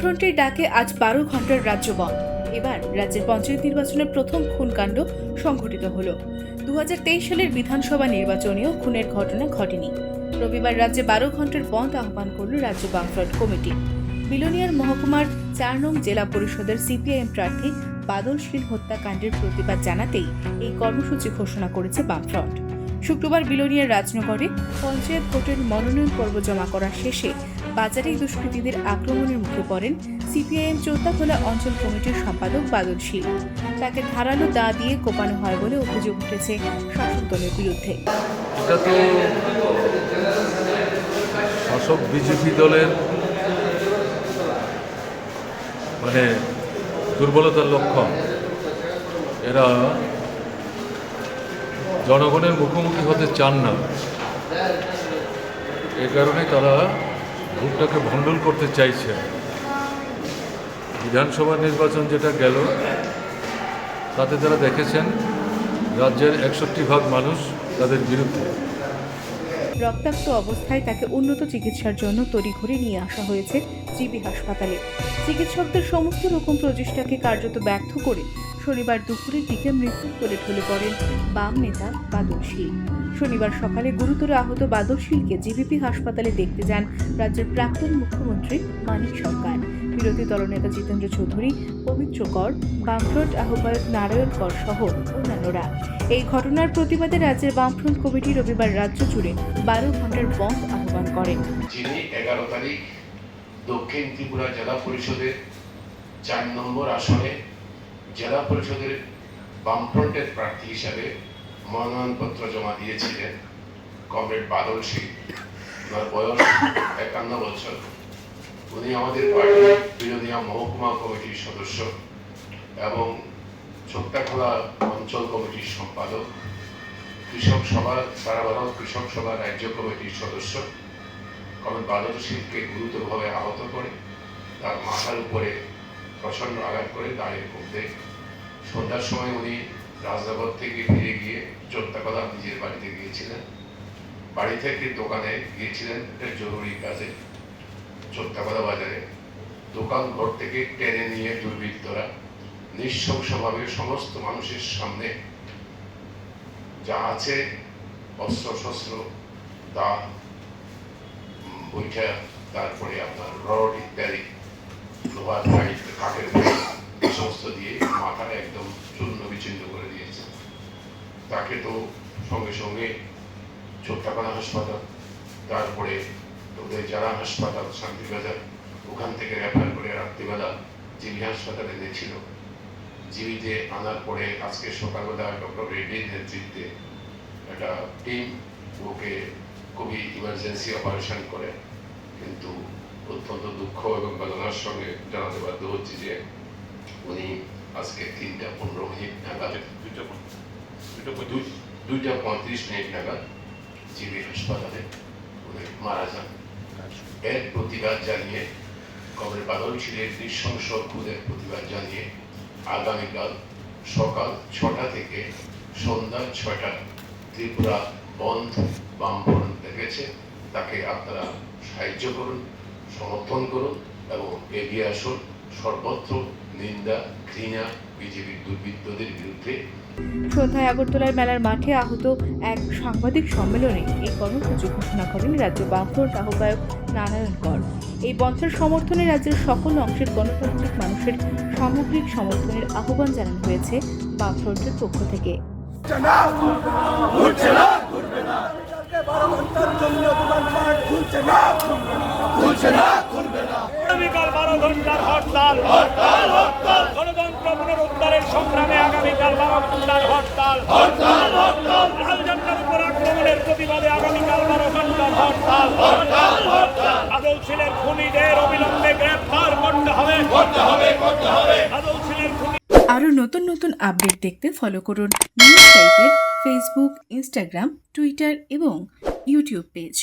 বামফ্রন্টের ডাকে আজ 12 ঘন্টার রাজ্য বন্ধ। এবার রাজ্যের পঞ্চায়েত নির্বাচনের প্রথম খুনকাণ্ড সংঘটিত হল। 2023 সালের বিধানসভা নির্বাচনেও খুনের ঘটনা ঘটেনি। রবিবার রাজ্যে 12 ঘন্টার বন্ধ আহ্বান করল রাজ্য বামফ্রন্ট কমিটি। বিলোনিয়ার মহকুমার 4 নং জেলা পরিষদের সিপিআইএম প্রার্থী বাদল শীল হত্যাকাণ্ডের প্রতিবাদ জানাতেই এই কর্মসূচি ঘোষণা করেছে বামফ্রন্ট। শুক্রবার বিলোনিয়ার রাজনগরে পঞ্চায়েত ভোটের মনোনয়ন পর্ব জমা করা শেষে বাজারে দুষ্কৃতীদের আক্রমণের মুখে পড়েন সিপিআইএম চৌতাখোলা অঞ্চল কমিটির সম্পাদক বাদল শীল। তাকে ধারালো দা দিয়ে কোপানো হয় বলে অভিযোগ উঠেছে শাসক দলের বিরুদ্ধে। এটা তো শাসক বিজেপি দলের দুর্বলতার লক্ষণ। এরা জনগণের মুখোমুখি হতে চান না, এ কারণে তারা ভোটটাকে ভণ্ডুল করতে চাইছে। বিধানসভা নির্বাচন যেটা গেল তাতে তারা দেখেছেন রাজ্যের 61% মানুষ তাদের বিরুদ্ধে। রক্তাক্ত অবস্থায় তাকে উন্নত চিকিৎসার জন্য তড়িঘড়ি নিয়ে আসা হয়েছে জিবি হাসপাতালে। চিকিৎসকদের সমস্ত রকম প্রচেষ্টাকে কার্যত ব্যর্থ করে শনিবার দুপুরের দিকে মৃত্যুর কোলে ঢলে পড়েন বাম নেতা বাদল শীল। শনিবার সকালে গুরুতর আহত বাদল শীলকে জিবিপি হাসপাতালে দেখতে যান রাজ্যের প্রাক্তন মুখ্যমন্ত্রী মানিক সরকার, বিরোধী দলনেতা জিতেন্দ্র চৌধুরী, পবিত্র কর, বামফ্রন্ট আহ্বায়ক নারায়ণ কর সহ অন্যান্যরা। এই ঘটনার প্রতিবাদে রাজ্যের বামফ্রন্ট কমিটি রবিবার রাজ্য জুড়ে 12 ঘন্টার বন্ধ আহ্বান করেন। যিনি 11 তারিখ দক্ষিণ ত্রিপুরা জেলা পরিষদের 4 নম্বর আসনে জেলা পরিষদের বামফ্রন্টের প্রার্থী হিসাবে মনোনয়নপত্র জমা দিয়েছিলেন কমরেড বাদল শীল। ওনার বয়স 51 বছর। উনি আমাদের পার্টির বিলোনিয়া মহকুমা কমিটির সদস্য এবং চৌতাখোলা অঞ্চল কমিটির সম্পাদক, কৃষক সভা সারা ভারত কৃষক সভা রাজ্য কমিটির সদস্য। কমরেড বাদল শীলকে গুরুতরভাবে আহত করে তার মাথার উপরে প্রচণ্ড আঘাত করে দাঁড়িয়ে পড়তে সন্ধ্যার সময় উনি রাজনগর থেকে ফিরে গিয়ে চৌতাখোলা নিজের বাড়িতে গিয়েছিলেন। বাড়ি থেকে দোকানে গিয়েছিলেন একটা জরুরি কাজে। চৌতাখোলা বাজারে দোকান ঘর থেকে টেনে নিয়ে দুর্বৃত্তরা নৃশংসভাবে সমস্ত মানুষের সামনে যা আছে অস্ত্র শস্ত্র, দা, বৈঠা, তারপরে আপনার রড ইত্যাদি, লোহার পাইপ, কাঠের পাইপ, এই সমস্ত দিয়ে মাথাটা একদম চূর্ণ বিচ্ছিন্ন করে দিয়েছে। তাকে তো সঙ্গে সঙ্গে চৌতাখোলা হাসপাতাল, তারপরে ওদের যারা হাসপাতাল শান্তিবাজার, ওখান থেকে রেফার করে রাত্রিবেলা জিবি হাসপাতালে এনেছিল। জিবিতে আনার পরে আজকে সকালবেলা ডক্টর রেড্ডির নেতৃত্বে একটা টিম ওকে খুবই ইমার্জেন্সি অপারেশন করে, কিন্তু অত্যন্ত দুঃখ এবং বেদনার সঙ্গে জানাতে বাধ্য হচ্ছি যে উনি আজকে 3:15 নাগাদ 2:35 নাগাদ জিবি হাসপাতালে উনি মারা যান। এর প্রতিবাদ জানিয়ে কমরেড বাদল শীলের নৃশংস খুনের প্রতিবাদ জানিয়ে আগামীকাল সকাল 6টা থেকে সন্ধ্যা 6টা ত্রিপুরা বন্ধ বামফ্রন্ট দেখেছে। তাকে আপনারা সাহায্য করুন, সমর্থন করুন এবং এগিয়ে আসুন সর্বত্র নিন্দা, ঘৃণা বিজেপির দুর্বৃত্তদের বিরুদ্ধে। সন্ধ্যায় আগরতলার মেলার মাঠে আহত এক সাংবাদিক সম্মেলনে এই কর্মসূচি ঘোষণা করেন রাজ্য বামফ্রন্ট আহ্বায়ক নারায়ণ কর। এই বন্ধের সমর্থনে রাজ্যের সকল অংশের গণতান্ত্রিক মানুষের সামগ্রিক সমর্থনের আহ্বান জানানো হয়েছে বামফ্রন্টের পক্ষ থেকে। আগামীকাল 12 ঘন্টার হরতাল, গণতন্ত্র পুনরুদ্ধারের সংগ্রামে আগামীকাল 12 ঘন্টার হরতাল, লাল ঝান্ডার উপর আক্রমণের প্রতিবাদে আগামীকাল 12 ঘন্টার হরতাল। বাদল শীলের খুনিদের অবিলম্বে গ্রেফতার করতে হবে। বাদল শীলের খুনি। আরও নতুন নতুন আপডেট দেখতে ফলো করুন নিউজ টাইপের ফেসবুক, ইনস্টাগ্রাম, টুইটার এবং ইউটিউব পেজ।